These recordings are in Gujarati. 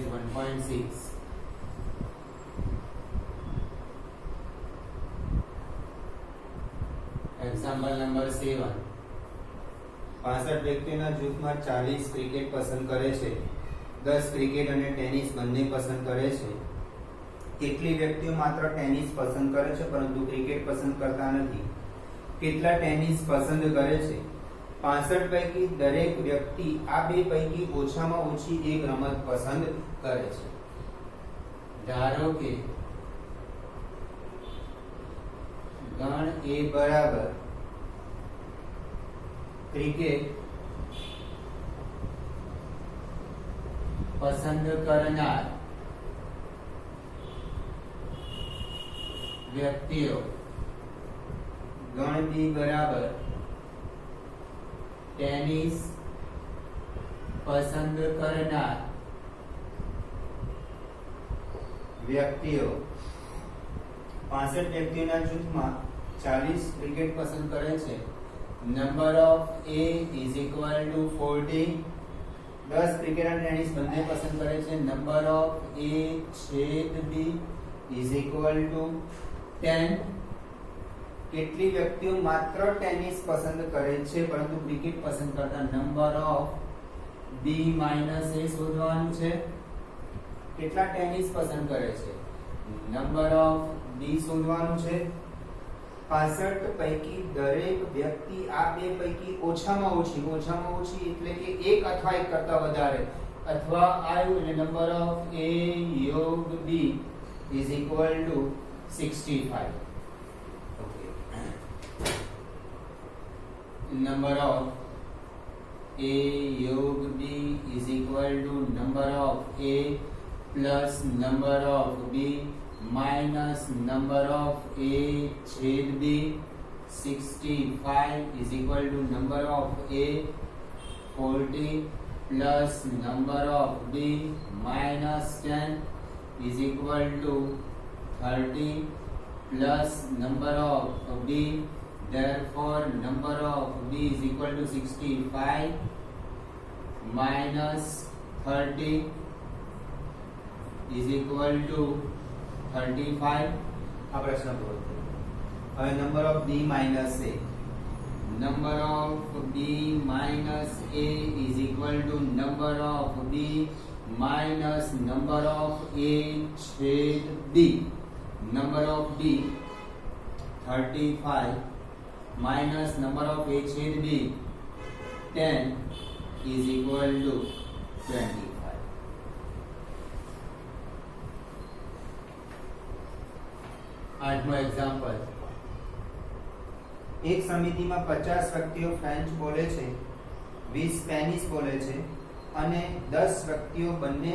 is 1.6. Example number 7. 65 વ્યક્તિઓના જૂથમાં 40 ક્રિકેટ પસંદ કરે છે, 10 ક્રિકેટ અને ટેનિસ બંને પસંદ કરે છે. કેટલી વ્યક્તિઓ માત્ર ટેનિસ પસંદ કરે છે પરંતુ ક્રિકેટ પસંદ કરતા નથી? કેટલા ટેનિસ પસંદ કરે છે? 65 પૈકી દરેક વ્યક્તિ આ બે પૈકી ઓછામાં ઓછી એક રમત પસંદ કરે છે. ધારો કે ગણ A બરાબર ક્રિકેટ પસંદ કરનાર વ્યક્તિઓ, ગણ B બરાબર ટેનિસ પસંદ કરનાર વ્યક્તિઓ. 65 વ્યક્તિઓના જૂથમાં 40 ક્રિકેટ પસંદ કરે છે. Number of A is equal to 40. 10 cricket અને ટેનિસ બંને પસંદ કરે છે. નંબર ઓફ A છેદ B is equal to 10. કેટલી વ્યક્તિઓ માત્ર ટેનિસ પસંદ કરે છે પરંતુ ક્રિકેટ પસંદ કરતા? Number of B minus A શોધવાનું છે. કેટલા ટેનિસ પસંદ કરે છે? નંબર ઓફ B શોધવાનું છે. 65 પૈકી દરેક વ્યક્તિ આ બે પૈકી ઓછામાં ઓછી એટલે કે એક અથવા એક કરતા વધારે અથવા આવ્યું એટલે નંબર ઓફ A યોગ B is equal to 65. Number of Aयोग B is equal to number of A plus number of B minus number of A छेद B. 65 is equal to number of A 40 plus number of B minus 10 is equal to 30 plus number of B. Therefore, number of B is equal to 65 minus 30 is equal to 35. આ પ્રશ્ન પૂરો થયો. હવે number of B minus A. Number of B minus A is equal to number of B minus number of A छेद B. Number of B 35 minus number of A छेद B 10 is equal to 25. आठवां एग्जाम्पल. एक સમિતિમાં 50 વ્યક્તિઓ ફ્રેન્ચ બોલે છે, 20 સ્પેનિશ બોલે છે અને 10 વ્યક્તિઓ બંને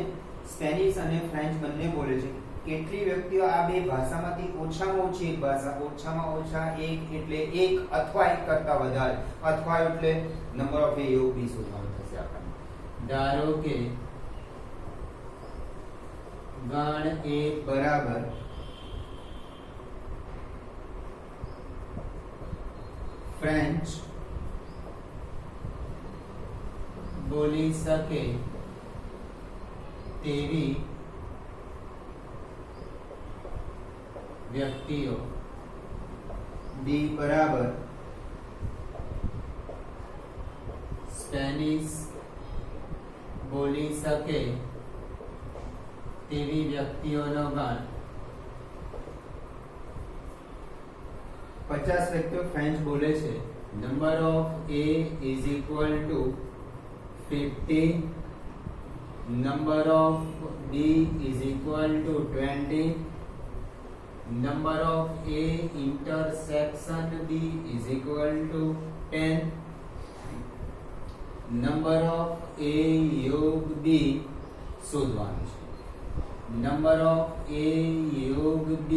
સ્પેનિશ અને ફ્રેન્ચ બંને બોલે છે. કેટલી વ્યક્તિઓ આ બે ભાષામાંથી ઓછામાં ઓછી એક ભાષા, ઓછામાં ઓછા એક એટલે એક અથવા એક કરતા વધારે, અથવા એટલે નંબર ઓફ A યોગ B શોધવાનું થશે આપણને. ધારો કે ગણ A બરાબર ફ્રેન્ચ બોલી શકે તેવી વ્યક્તિઓ, B બરાબર સ્પેનિશ બોલી શકે તેવી વ્યક્તિઓનો ગણ. 50 વ્યક્તિઓ ફ્રેન્ચ બોલે છે. Number of A is equal to 50. Number of B is equal to 20. Number of A intersection B is equal to 10. Number of A योग B શોધવાનું છે. Number of A योग B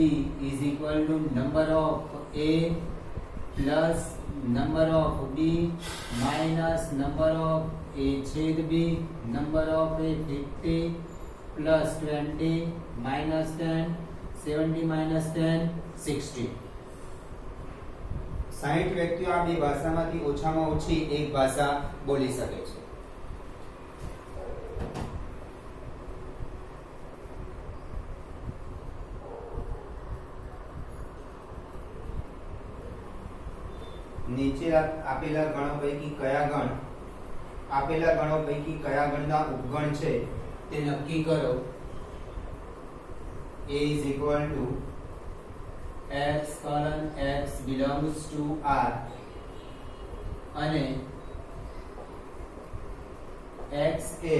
is equal to number of A plus number of B minus number of A छेद B. Number of A 50 plus 20 minus 10 70 minus 10 60. 60 વ્યક્તિઓ આ બે ભાષામાંથી ઓછામાં ઓછી એક ભાષા બોલી શકે છે. નીચે આપેલા ગણો પૈકી કયા ગણના ઉપગણ છે તે નક્કી કરો. A is equal to x colon x belongs to R અને x એ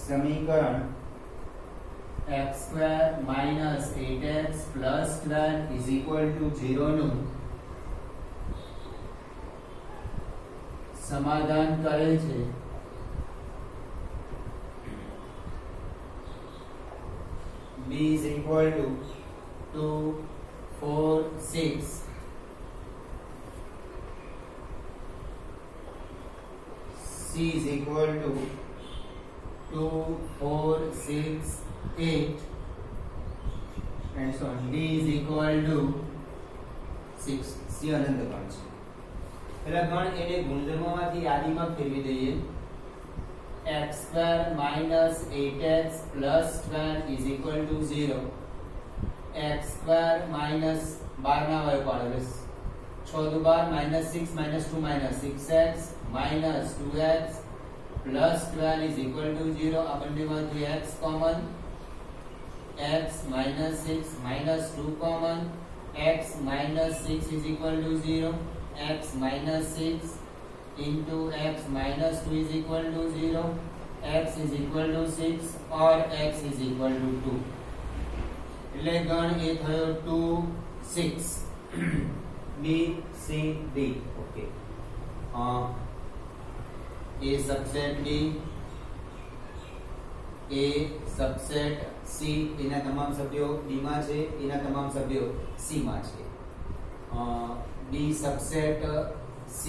સમીકરણ x square minus 8x plus 12 is equal to 0 નું સમાધાન કરે છે. B is equal to 2, 4, 6. C is equal to 2, 4, 6, 8. And so on. D is equal to 6. C અનંત ગણ છે. પહેલા ગણ એને ગુણધર્મોમાંથી યાદીમાં ફેરવી દઈએ. x square minus 8x plus 12 is equal to 0. x square minus 12 ના હોય પાડો 6 દુ 12 minus 6 minus 2 minus 6x minus 2x plus 12 is equal to 0. આ બંનેમાંથી x common, x minus 6 minus 2 common, x minus 6 is equal to 0. x minus 6 into x minus 2 is equal to 0. x is equal to 6 or x is equal to 2. એટલે ગણ એ થયો 2, 6. B, C, D. Okay. A subset B, A subset C એના તમામ સભ્યો D માં છે, એના તમામ સભ્યો C માં છે. B subset C,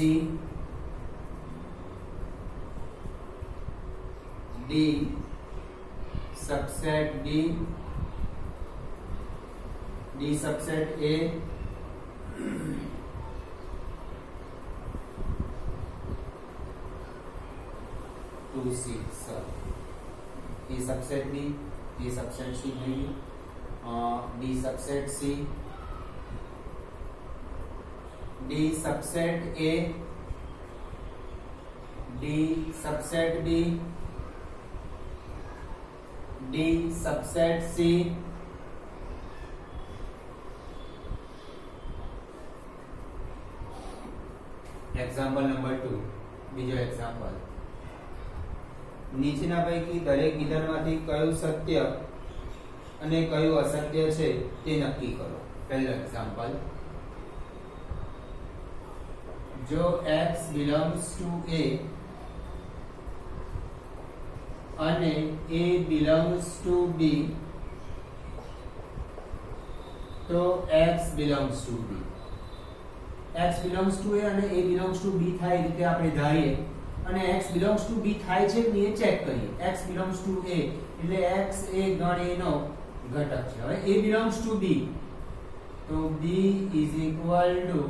D subset B, D subset A, A subset B, A subset C, D subset C, D subset A, D subset B, D subset C, example number 2. બીજો એક્ઝામ્પલ. નીચેના પૈકી દરેક વિધાનમાંથી કયું સત્ય અને કયું અસત્ય છે તે નક્કી કરો. પહેલો એક્ઝામ્પલ. જો x belongs to A અને A belongs to B તો x belongs to B. x belongs to A અને A belongs to B થાય રીતે આપણે ધારીએ અને x belongs to B થાય છે કે એ ચેક કરીએ. x belongs to A એટલે x એ ગણ A નો ઘટક છે. હવે A belongs to B તો B is equal to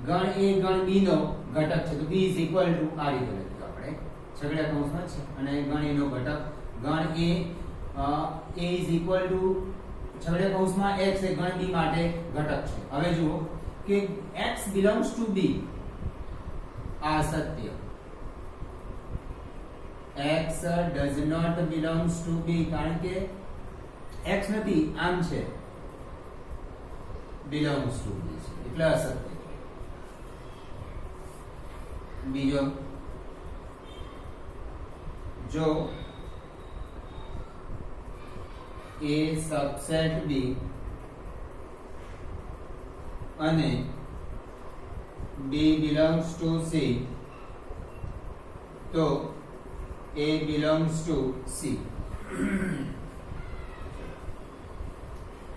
ગણ A ગણ B નો ઘટક છે તો B is equal to આ રીતે લખીએ આપણે છગડીયા કૌંસમાં છે અને ગણ A નો ઘટક ગણ A is equal to છગડીયા કૌંસમાં x એ ગણ B માટે ઘટક છે. હવે જુઓ કે x belongs to B આ સત્ય. x does not belongs to B કારણ કે x નથી આમ છે belongs to B છે એટલે અસત્ય. બીજો જો A subset B અને B belongs to C તો A belongs to C.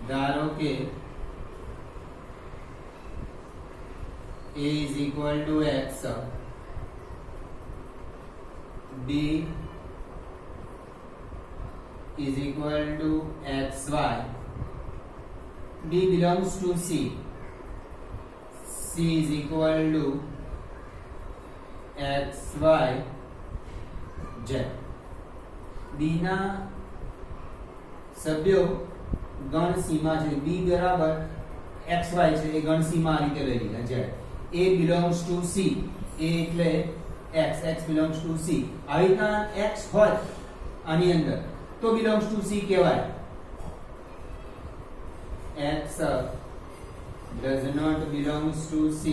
ધારો કે A is equal to X, B is equal to XY, B belongs to C, C is equal to XY Z. B ના સભ્યો ગણ સીમા છે b બરાબર xy છે એ ગણ સીમા આ રીતે લઈ લીધા છે a belongs to c a એટલે x belongs to c આવી રીતના x હોય આની અંદર તો belongs to c કહેવાય x does not belongs to c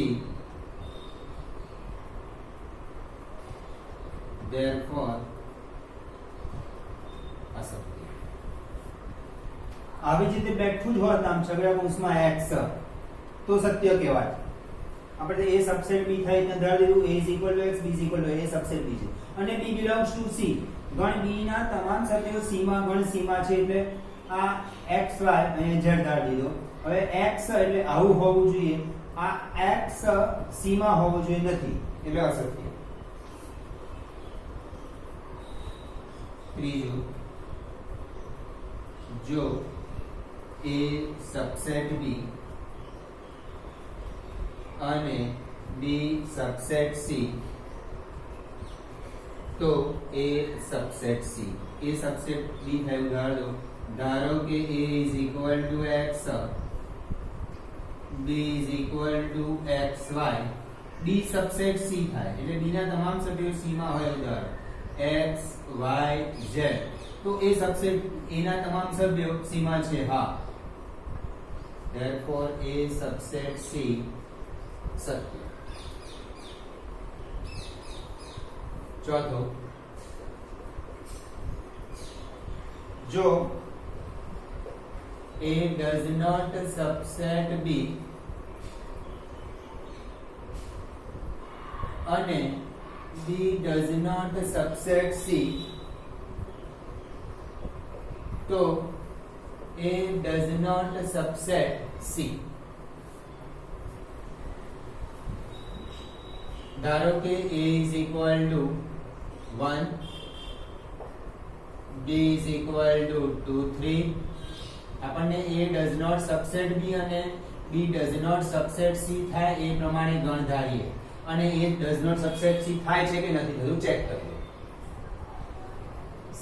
therefore અસત્ય આવી જ રીતે બેઠું જ હોત આમ છગડા કૌંસમાં x તો સત્ય કહેવાય આપણે a સબસેટ b થાય એટલે ધાર દીધું a x b a subset b છે અને b belongs to c ગણ b ના તમામ સભ્યો c માં ગણ સીમા છે એટલે આ x y અને z ધાર દીધો હવે x એટલે આવું હોવું જોઈએ આ x c માં હોવું જોઈએ નથી એટલે અસત્ય ત્રીજું જો a સબસેટ b અને b સબસેટ c તો a subset c a subset b થાય ઉદાહરણ ધારો કે a is equal to x b is equal to xy b subset c થાય એટલે b ના તમામ સભ્યો c માં હોય ઉદાહરણ x y z તો a સબસેટ a ના તમામ સભ્યો c માં છે હા therefore a subset c સત્ય ચોથો જો a does not subset b અને b does not subset c તો a does not subset c ધારો કે a is equal to 1 b is equal to 2 3 આપણને a does not subset b અને b does not subset c થાય એ પ્રમાણે ગણ ધારીએ અને a does not subset c થાય છે કે નથી થતું ચેક કરીએ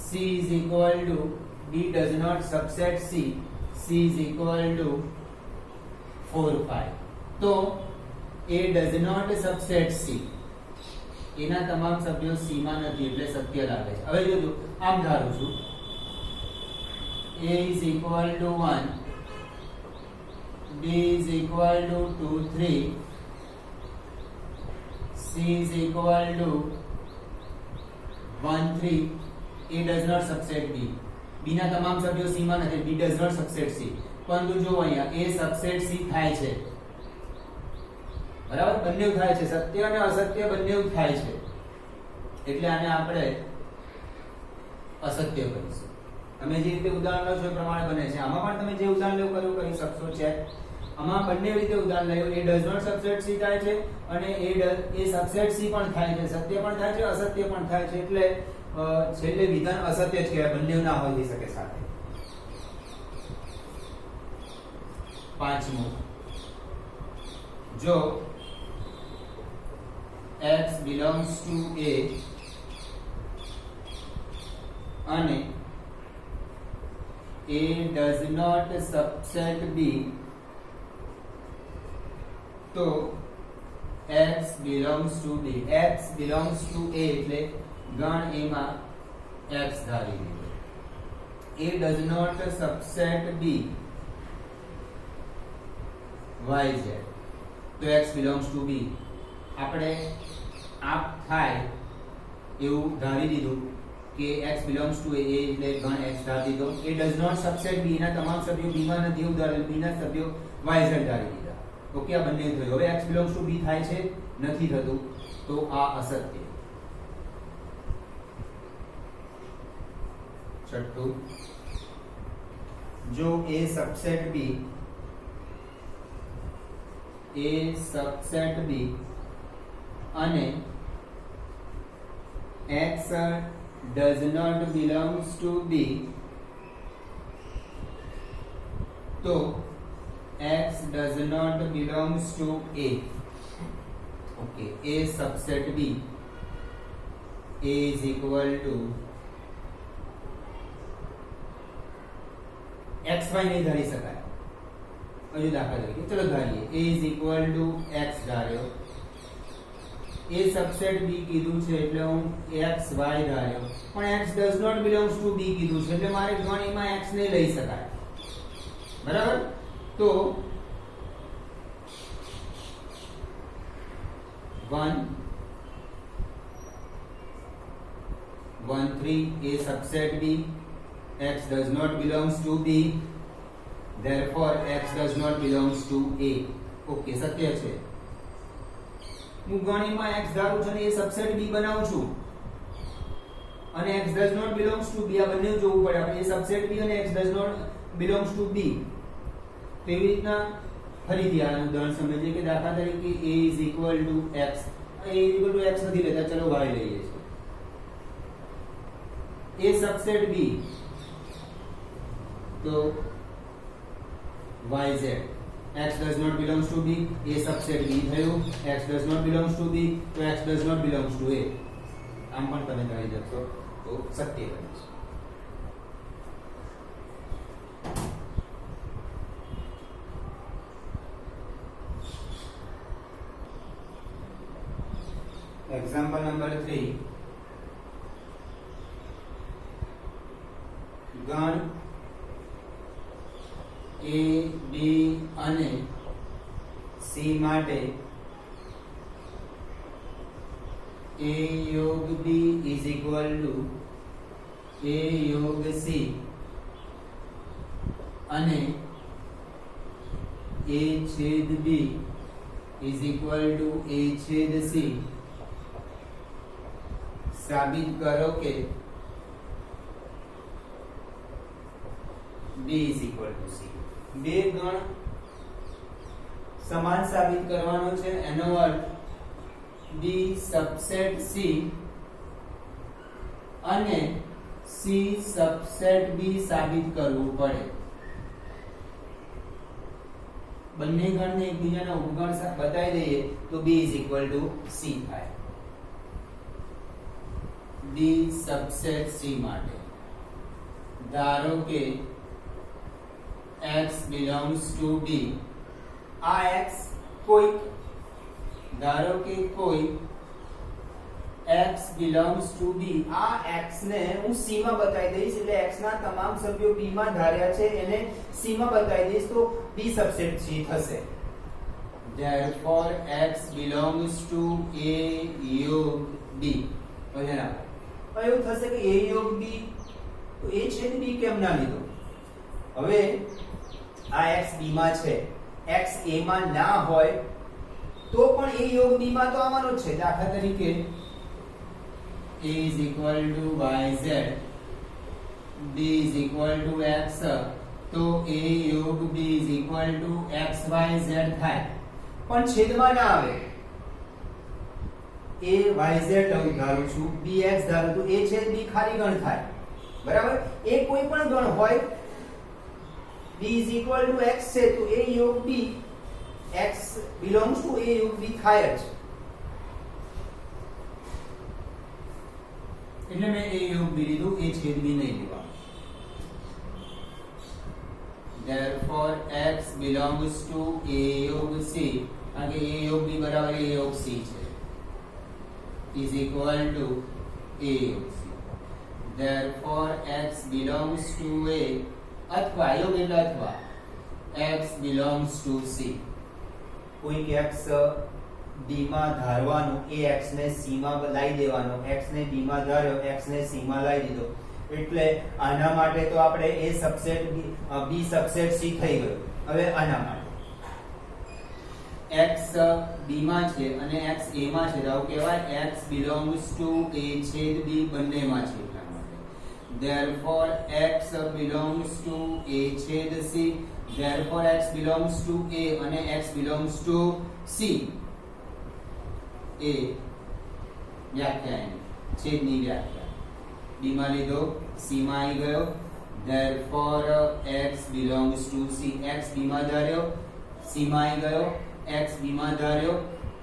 c is equal to b does not subset c c is equal to 4 5 તો a does not subset c એના તમામ સભ્યો c માં નથી એટલે સત્ય લાગે છે હવે જોજો આમ ધારું છું a is equal to 1 b is equal to 2 3 c is equal to 1 3 a does not subset b b ના તમામ સભ્યો c માં નથી b does not subset c પરંતુ જો અહીંયા a subset c થાય છે બરાબર બંને થાય છે સત્ય અને અસત્ય બંને થાય છે એટલે આને આપણે અસત્ય કહીશું તમે જે રીતે ઉદાહરણ લો છો એ પ્રમાણે બને છે આમાં પણ તમે જે ઉદાહરણ લો કર્યું કરી શકશો છે આમાં બંને રીતે ઉદાહરણ લેવું a does not subset c થાય છે અને a subset c પણ થાય છે સત્ય પણ થાય છે અસત્ય પણ થાય છે એટલે છેલ્લે વિધાન અસત્ય જ કહેવાય બંને ના હોઈ શકે સાથે પાંચમું જો x belongs to a અને a does not subset b તો x belongs to b x belongs to a એટલે ગણ a માં x ધારી દીધો a does not subset b y z તો x belongs to b આપણે આપ થાય એવું ધારી દીધું કે x belongs to a એટલે ગણ x ધારી દીધો a does not subset b ના તમામ સભ્યો b માં નથી ઉદાહરણ b ના સભ્યો y z ધારી દીધા ઓકે આ બંને થયું હવે x belongs to b થાય છે નથી થતું તો આ અસત્ય છઠ્ઠું જો a subset b અને x does not belongs to b તો x does not belongs to a okay a subset b a is equal to xy નહીં ધારી શકાય. હજુ દાખલા તરીકે ચલો ધારીએ a is equal to x ધાર્યો, a subset b કીધું છે એટલે હું xy ધાર્યો, પણ x does not belongs to b કીધું છે એટલે મારે ગણમાં x ને લઈ શકાય. બરાબર? તો 1 1 3 a subset b, x does not belongs to b, therefore x does not belongs to a. Okay, સત્ય છે. હું ગણિતમાં x ધારું છું અને એ સબસેટ b બનાવું છું અને x does not belongs to b આ બંને જોવું પડે આપણે. એ સબસેટ b અને x does not belongs to b. તેવી રીતના ફરીથી આ ઉદાહરણ સમજીએ કે દાખલા તરીકે a is equal to x. a is equal to x નથી લેતા, ચલો y લઈએ છીએ. a સબસેટ b તો yz, x does not belongs to b, a subset b થયું, x does not belongs to b તો x does not belongs to a. આમ પણ તમે કરી શકશો તો સત્ય બને છે. એક્ઝામ્પલ નંબર 3, ગણ a b અને c માટે a યોગ b is equal to a યોગ c અને a છેદ b is equal to a છેદ c. સાબિત કરો કે b is equal to c. બે ગણ સમાન સાબિત કરવાનો છે, એનો અર્થ b સબસેટ c અને c સબસેટ b સાબિત કરવું પડે. બંને ગણને એકબીજાના ઉપગણ બતાવી દઈએ તો b is equal to c થાય. b સબસેટ c માટે ધારો કે x belongs to b. આ x કોઈ ધારો કે કોઈ x belongs to b, આ x ને હું c માં બતાવી દઈશ એટલે x ના તમામ સભ્યો b માં ધાર્યા છે એને c માં બતાવી દઈશ તો b સબસેટ c થશે. therefore x belongs to a યોગ b. એવું થશે કે a યોગ b તો a છેદ b કેમ ના લીધો? હવે આ x b માં છે, x a માં ના હોય તો પણ a યોગ b માં તો આવવાનો જ છે. દાખલા તરીકે a is equal to yz, b is equal to x તો a યોગ b is equal to xyz થાય, પણ છેદમાં ના આવે. a yz ધારું છું, b x ધારું તો a છેદ b ખાલી ગણ થાય. બરાબર? એ કોઈ પણ ગણ હોય, b is equal to x છે તો a યોગ b x belongs to a યોગ b થાય જ. એટલે મેં a યોગ b લીધું, a છેદ b નહીં લીધું. therefore x belongs to a યોગ c, કારણ કે a યોગ b બરાબર a યોગ c છે, is equal to a યોગ c. therefore x belongs to a અથવા યોગ એટલે અથવા x belongs to c. કોઈ x b માં ધારવાનું, એ x ને c માં લાવી દેવાનો, x ને b માં ધાર્યો, x ને c માં લાવી દીધો એટલે આના માટે તો આપણે a subset b subset c થઈ ગયું. હવે આના માટે x b માં છે અને x a માં છે તો કહેવાય x belongs to a છેદ b બંનેમાં છે એટલા માટે. therefore x belongs to a છેદ c, therefore x belongs to a અને x belongs to c. a વ્યાખ્યા છેદની વ્યાખ્યા b માં લીધો, c માં આવી ગયો. therefore x belongs to c, x b માં ધાર્યો, c માં આવી ગયો, x b માં ધાર્યો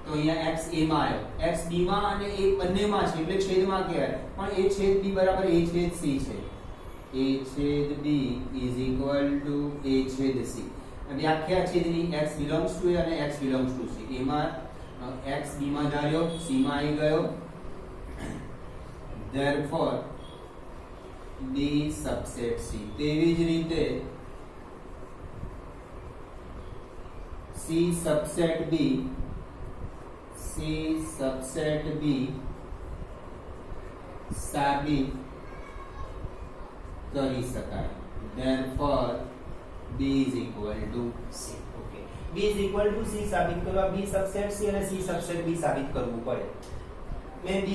તો અહીંયા x a માં આવ્યો, x b માં અને a બંનેમાં છે એટલે છેદમાં કહેવાય, પણ a છેદ b બરાબર a છેદ c છે a છેદ b is equal to a છેદ c. વ્યાખ્યા છેદની x belongs to a અને x belongs to c. એમાં x b માં ધાર્યો, c માં આવી ગયો. therefore b subset c. તેવી જ રીતે c subset b સાબિત કરી શકાય. therefore b is equal to c. Okay, b is equal to c સાબિત કરવા b subset c અને c subset b સાબિત કરવું પડે. મેં b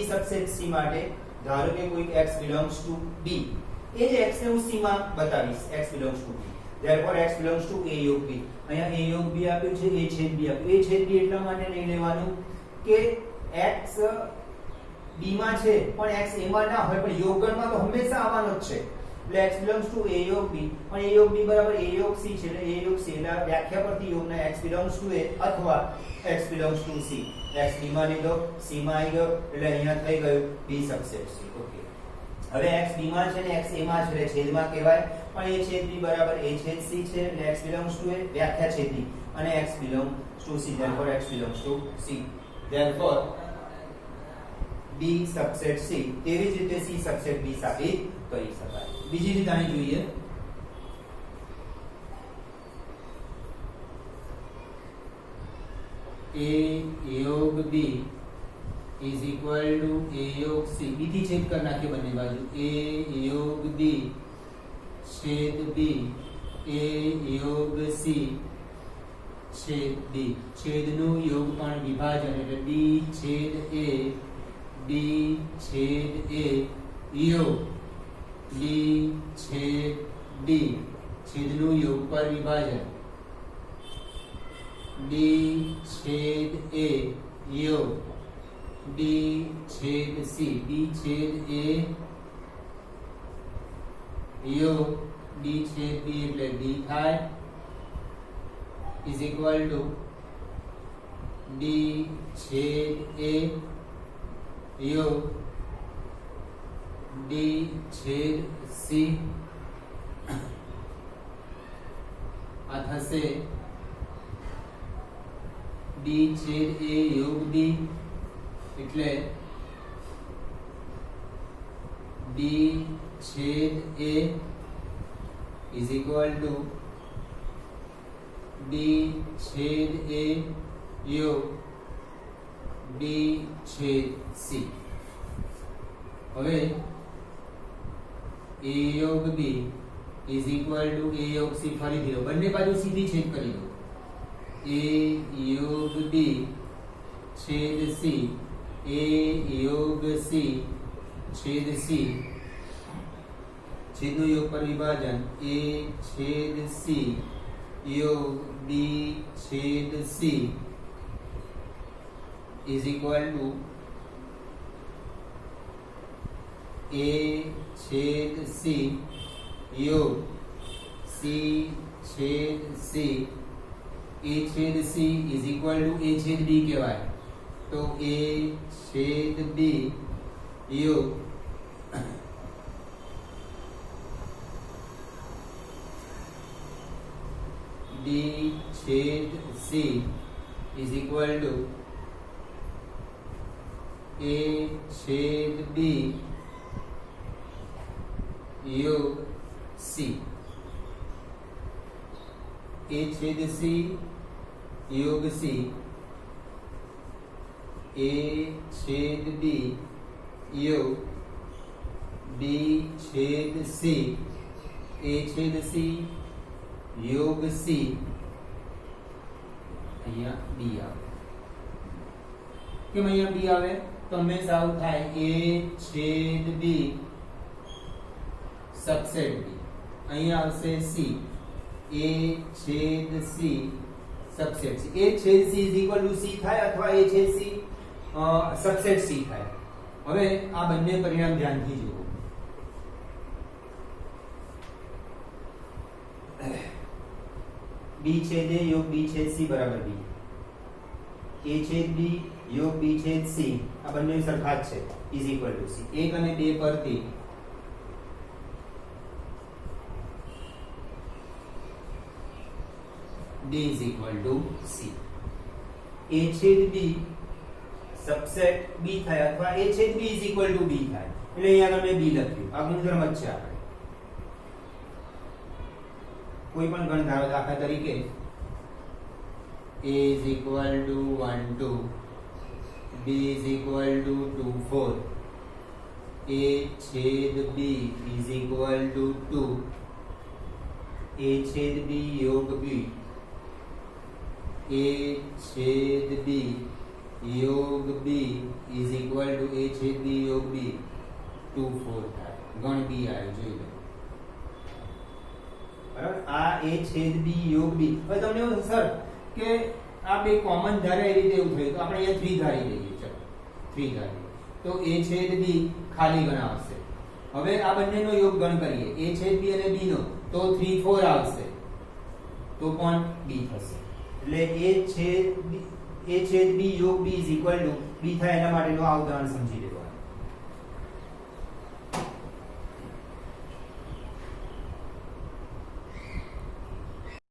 subset c માટે ધારો કે કોઈ x belongs to b, એ જ x ને હું c માં બતાવીશ. x belongs to b, therefore x belongs to a યોગ b. અહીંયા a યોગ b આપ્યું છે, a છેદ b આપ્યું. a છેદ b એટલા માટે નહીં લેવાનું કે x b માં છે પણ x a માં ના હોય, પણ યોગગણમાં તો હંમેશા આવવાનો જ છે. એટલે x belongs to a યોગ b, પણ a યોગ b બરાબર a યોગ c છે. એટલે a યોગ c એટલે વ્યાખ્યા પરથી યોગના x belongs to a અથવા x belongs to c. x b માં લીધો, c માં આવી ગયો, એટલે અહીંયા થઈ ગયું b subset c. ઓકે, હવે x b માં છે ને x a માં છે એટલે છેદમાં કહેવાય, પણ a છેદ b બરાબર a છેદ c છે. એટલે x belongs to a વ્યાખ્યા છેદની અને x belongs to c. therefore x belongs to c. therefore b subset c. તેવી જ રીતે c subset b સાબિત કરી શકાય. બીજી રીત આની જોઈએ. a યોગ b is equal to a યોગ c. b થી છેદ કરી નાખીએ બંને બાજુ. a યોગ b છેદ b, a યોગ c છેદ b. છેદનું યોગ પણ વિભાજન એટલે b છેદ a, b છેદ a યોગ b છેદ b. છેદનું યોગ પર વિભાજન b છેદ a યોગ b છેદ c. b છેદ a યોગ b છેદ b એટલે b થાય is equal to b છેદ a યોગ b છેદ c. આ થશે b છેદ a યોગ b એટલે b છેદ a is equal to b છેદ a યોગ b છેદ c. હવે a યોગ b is equal to a યોગ c. ફરીથી લો, બંને બાજુ સીધી છેદ કરી દો. a યોગ b છેદ c, a યોગ c છેદ c. છેદનું યોગ પર વિભાજન a છેદ c યોગ b છેદ c is equal to a છેદ c યોગ c છેદ c. a છેદ c is equal to a છેદ b કહેવાય. તો a છેદ b યોગ b છેદ c is equal to a છેદ b યોગ c. a છેદ c યોગ c, a છેદ b યોગ b છેદ c, a છેદ c યોગ c. અહીંયા b આવે. કેમ અહીંયા b આવે? તો હંમેશા આવું થાય a છેદ b subset b. અહીંયા આવશે c, a છેદ c subset c. a છેદ c is equal to c થાય અથવા a છેદ c subset c થાય. હવે આ બંને પરિણામ ધ્યાનથી જુઓ. b છેદ a યોગ b છેદ c બરાબર b. a છેદ b યોગ b છેદ c આ બંને સરખા જ છે is equal to c. 1 અને 2 પરથી D is equal to C. A છેદ B સબસેટ B થાય અથવા A છેદ B is equal to B થાય. એટલે અહીંયા આગળ મેં B લખ્યું. આ ગુણધર્મ જ છે આપણે. કોઈ પણ ગણ ધારો દાખલા તરીકે A is equal to 1 2, B is equal to 2 4, A છેદ B is equal to 2, A છેદ B યોગ B, A છેદ B યોગ B is equal to A છેદ B યોગ B 2 4 થાય. ગણ B આવ્યો જોઈ લો. બરાબર, આ A છેદ B યોગ B. હવે તમને એવું સર કે આ બે કોમન ધારે એ રીતે એવું થયું તો આપણે અહીંયા 3 ધારી લઈએ. ચલો 3 ધારીએ તો A છેદ B ખાલી ગણ આવશે. હવે આ બંનેનો યોગ ગણ કરીએ A છેદ B અને B નો તો 3 4 આવશે તો પણ B થશે. એટલે A છેદ B યોગ B is equal to B થાય એના માટેનો આ ઉદાહરણ સમજી